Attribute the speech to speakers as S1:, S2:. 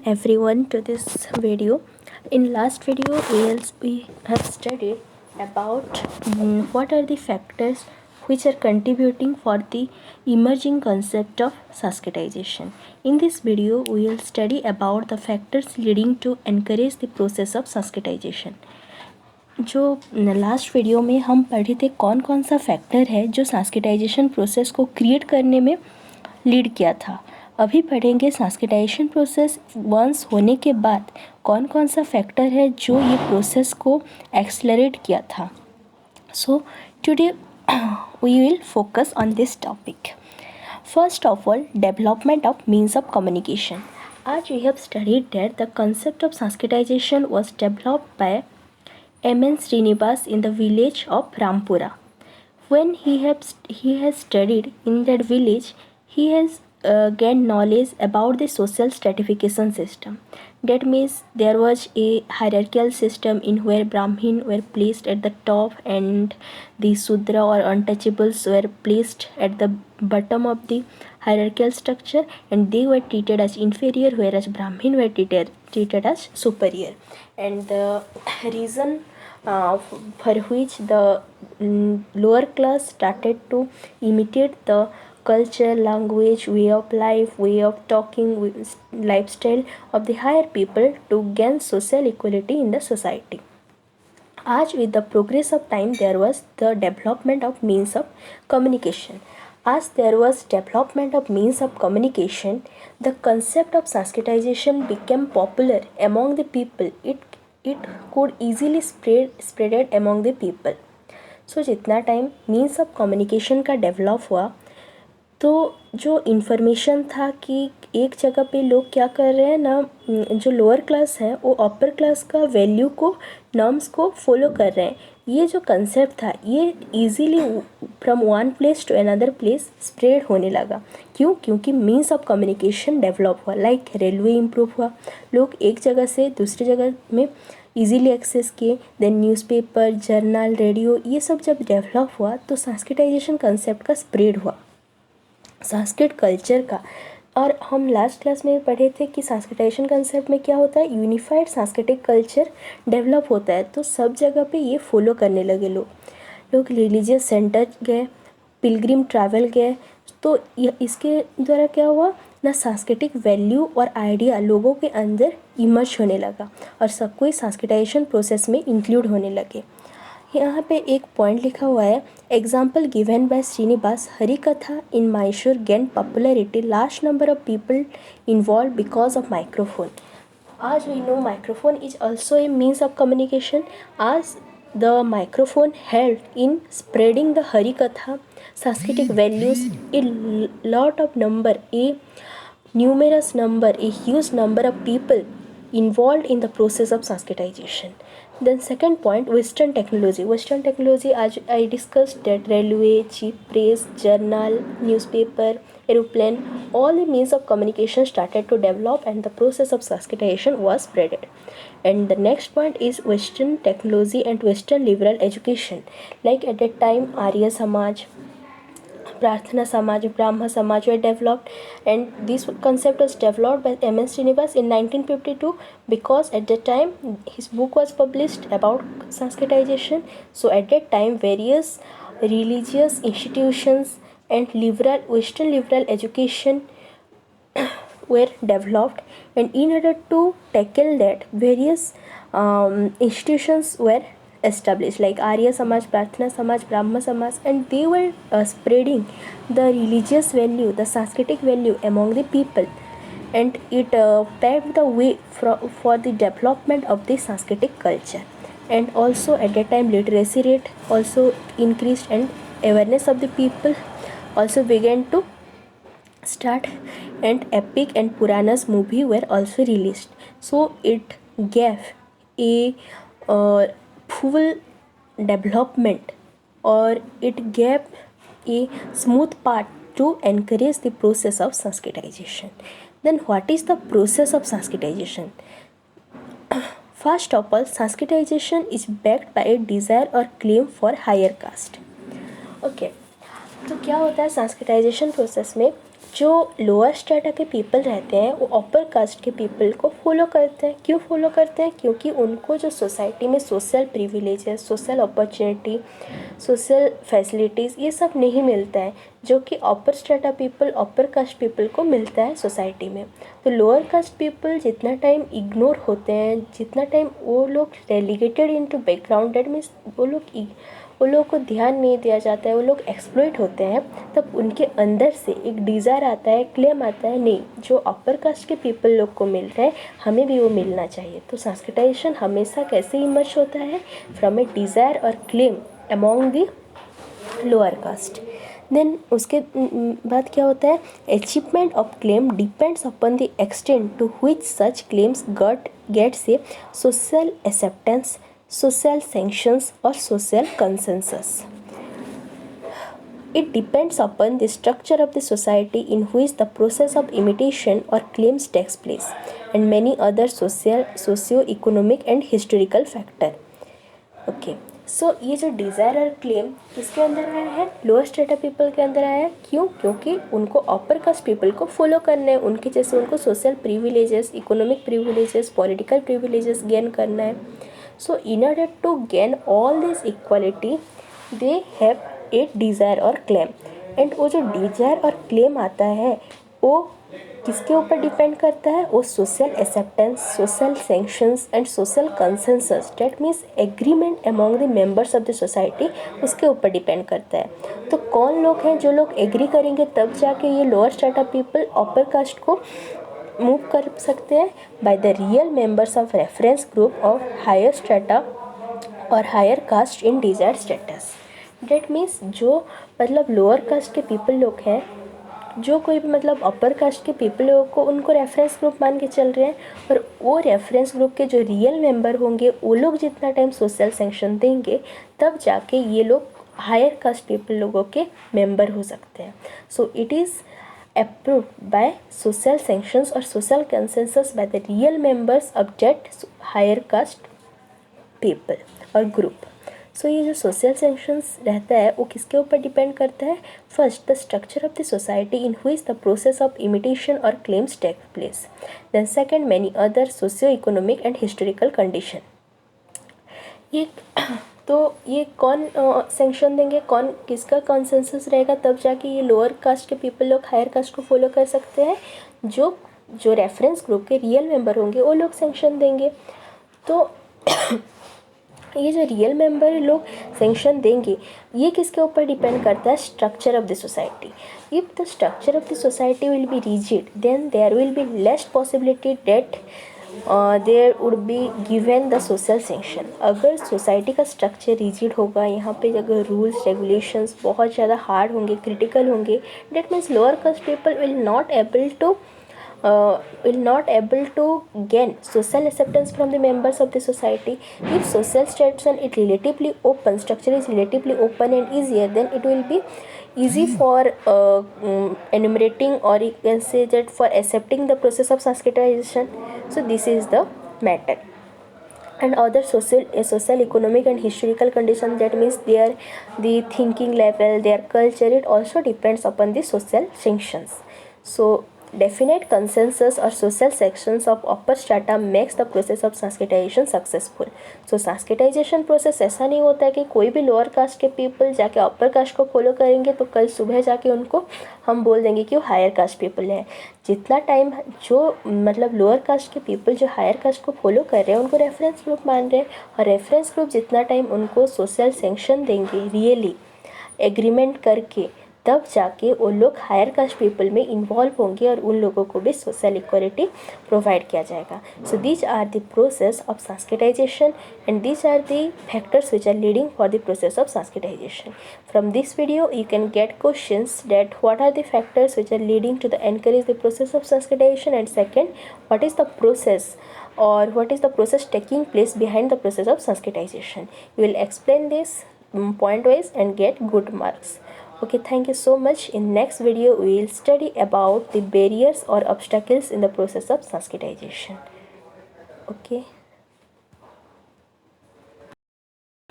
S1: everyone to this video. In last video we have studied about what are the factors which are contributing for the emerging concept of Sanskritization. In this video we will study about the factors leading to encourage the process of Sanskritization. जो last video में हम पढ़े थे कौन कौन सा factor है जो संस्कृताइजेशन प्रोसेस को क्रिएट करने में लीड किया था, अभी पढ़ेंगे संस्कृताइजेशन प्रोसेस वंस होने के बाद कौन कौन सा फैक्टर है जो ये प्रोसेस को एक्सलरेट किया था. So today we will focus on this topic. First of all, development of means of communication. आज we have studied that the concept of sanskritization was developed by M.N. Srinivas in the village of Rampura. When he has studied in that village, he has gained knowledge about the social stratification system. That means there was a hierarchical system in where Brahmin were placed at the top and the Sudra or untouchables were placed at the bottom of the hierarchical structure, and they were treated as inferior, whereas Brahmin were treated as superior. And the reason for which the lower class started to imitate the culture, language, way of life, way of talking, lifestyle of the higher people to gain social equality in the society. As with the progress of time, there was the development of means of communication. As there was development of means of communication, the concept of Sanskritization became popular among the people. It could easily spreaded among the people. So जितना time means of communication का develop हुआ, तो जो information था कि एक जगह पे लोग क्या कर रहे हैं ना, जो लोअर क्लास है वो अपर क्लास का वैल्यू को, नॉर्म्स को फॉलो कर रहे हैं, ये जो कंसेप्ट था ये easily from one place to another place spread होने लगा. क्यों? क्योंकि मीन्स ऑफ कम्युनिकेशन डेवलप हुआ. लाइक रेलवे इम्प्रूव हुआ, लोग एक जगह से दूसरी जगह में इजीली एक्सेस किए. देन न्यूज़पेपर, जर्नल, रेडियो, ये सब जब डेवलप हुआ तो संस्कृताइजेशन कंसेप्ट का स्प्रेड हुआ, संस्कृत कल्चर का. और हम लास्ट क्लास में पढ़े थे कि संस्कृताइजेशन कंसेप्ट में क्या होता है, यूनिफाइड सांस्कृतिक कल्चर डेवलप होता है. तो सब जगह पे ये फॉलो करने लगे लोग रिलीजियस सेंटर गए, पिलग्रिम ट्रैवल गए. तो इसके द्वारा क्या हुआ ना, सांस्कृतिक वैल्यू और आइडिया लोगों के अंदर इमर्ज होने लगा और सब कोई संस्कृताइजेशन प्रोसेस में इंक्लूड होने लगे. यहाँ पे एक पॉइंट लिखा हुआ है, example given by Srinivas, Harikatha in Mysore gain popularity, large number of people involve because of microphone. आज we know microphone is also a means of communication. आज the microphone helped in spreading the harikatha, Sanskritic values, a lot of number, a numerous number, a huge number of people involved in the process of Sanskritization. Then second point, Western technology. Western technology, as I discussed, that railway, cheap press, journal, newspaper, aeroplane, all the means of communication started to develop and the process of Sanskritization was spreaded. And the next point is Western technology and Western liberal education. Like at that time, Arya Samaj, Prarthana Samaj, Brahma Samaj were developed, and this concept was developed by M.N. Srinivas in 1952 because at that time his book was published about Sanskritization. So at that time various religious institutions and Western liberal education were developed, and in order to tackle that, various institutions were established like Arya Samaj, Prarthana Samaj, Brahma Samaj, and they were spreading the religious value, the Sanskritic value among the people, and it paved the way for the development of the Sanskritic culture. And also at that time literacy rate also increased and awareness of the people also began to start, and epic and Puranas movie were also released. So it gave a full development, or it gave a smooth path to encourage the process of Sanskritization. Then what is the process of Sanskritization? First of all, Sanskritization is backed by a desire or claim for higher caste. Okay, तो क्या होता है Sanskritisation process में जो lower strata के people रहते हैं वो अपर कास्ट के पीपल को फॉलो करते हैं। क्यों फॉलो करते हैं? क्योंकि उनको जो सोसाइटी में social privileges, social opportunity, social facilities ये सब नहीं मिलता है, जो कि upper strata people, upper caste people को मिलता है सोसाइटी में। तो लोअर कास्ट पीपल जितना टाइम इग्नोर होते हैं, जितना टाइम वो लोग relegated into background, that means वो लोगों को ध्यान नहीं दिया जाता है, वो लोग एक्सप्लॉइट होते हैं, तब उनके अंदर से एक डिज़ायर आता है, क्लेम आता है, नहीं जो अपर कास्ट के पीपल लोग को मिल रहा है हमें भी वो मिलना चाहिए। तो संस्कृताइजेशन हमेशा कैसे इमर्ज होता है? फ्रॉम ए डिज़ायर और claim among the lower caste. Then उसके बाद क्या होता है? Achievement of claim depends upon the extent to which such claims gets a social acceptance, social sanctions or social consensus. It depends upon the structure of the society in which the process of imitation or claims takes place and many other socio-economic and historical factor. Okay. सो ये जो desire और claim किसके अंदर आया है? Lower strata people के अंदर आया है। क्यों? क्योंकि उनको अपर कास्ट पीपल को फॉलो करना है, उनके जैसे उनको social privileges, economic privileges, political privileges gain करना है। So in order to gain all this equality, they have a desire और claim. And वो जो desire और claim आता है वो किसके ऊपर डिपेंड करता है? वो social acceptance, social sanctions and social consensus, that means agreement among the members of the society, उसके ऊपर डिपेंड करता है। तो कौन लोग हैं जो लोग एग्री करेंगे तब जाके ये lower strata people upper caste को मूव कर सकते हैं? By the real members of reference group of higher strata और higher caste in desired status. That means जो मतलब लोअर कास्ट के पीपल लोग हैं, जो कोई भी मतलब अपर कास्ट के पीपल लोगों को उनको रेफरेंस ग्रुप मान के चल रहे हैं, और वो रेफरेंस ग्रुप के जो रियल मेंबर होंगे वो लोग जितना टाइम सोशल सैंक्शन देंगे तब जाके ये लोग हायर कास्ट पीपल लोगों के मेंबर हो सकते हैं। So it is approved by social sanctions or social consensus by the real members of that higher caste people और group. सो ये जो सोशल सेंक्शंस रहता है वो किसके ऊपर डिपेंड करता है? First, the structure of the society in which the process of imitation और claims take place. Then second, many other socio economic and historical condition. ये तो ये कौन सेंक्शन देंगे, कौन किसका कॉन्सेंसस रहेगा तब जाके ये लोअर कास्ट के पीपल लोग हायर कास्ट को फॉलो कर सकते हैं? जो रेफरेंस ग्रुप के रियल मेंबर होंगे वो लोग सेंक्शन देंगे। तो ये जो रियल मेंबर लोग सेंक्शन देंगे ये किसके ऊपर डिपेंड करता है? Structure of the society. If the structure of the society will be rigid then there will be less possibility that there would be given the social sanction. अगर society का structure rigid होगा, यहाँ पे अगर rules regulations बहुत ज़्यादा hard होंगे, critical होंगे, that means lower caste people will not able to gain social acceptance from the members of the society. If social structure is relatively open, and easier, then it will be easy for enumerating, or you can say that for accepting the process of sanskritization. So this is the matter. And other social economic and historical conditions, that means the thinking level, their culture, it also depends upon the social sanctions. So definite consensus or social sections of upper strata makes the process of sanskritization successful. So sanskritization process ऐसा नहीं होता है कि कोई भी lower caste के people जाके अपर caste को फॉलो करेंगे तो कल सुबह जाके उनको हम बोल देंगे कि वो हायर कास्ट पीपल है। जितना टाइम जो मतलब लोअर कास्ट के पीपल जो हायर कास्ट को फॉलो कर रहे हैं उनको रेफरेंस ग्रुप मान रहे हैं, और रेफरेंस ग्रुप जितना टाइम उनको सोशल सेंक्शन देंगे रियली एग्रीमेंट करके, तब जाके वो लोग हायर कास्ट पीपल में इन्वॉल्व होंगे और उन लोगों को भी सोशल इक्वालिटी प्रोवाइड किया जाएगा। So these are the process of Sanskritization and these are the factors which are leading for the process of Sanskritization. From this video you can get questions that what are the factors which are leading to the encourage the process of Sanskritization, and second, what is the process or what is the process taking place behind the process of sanskritization. You will explain this point wise and get good marks. Okay, thank you so much. In next video we will study about the barriers or obstacles in the process of sanskritization. Okay.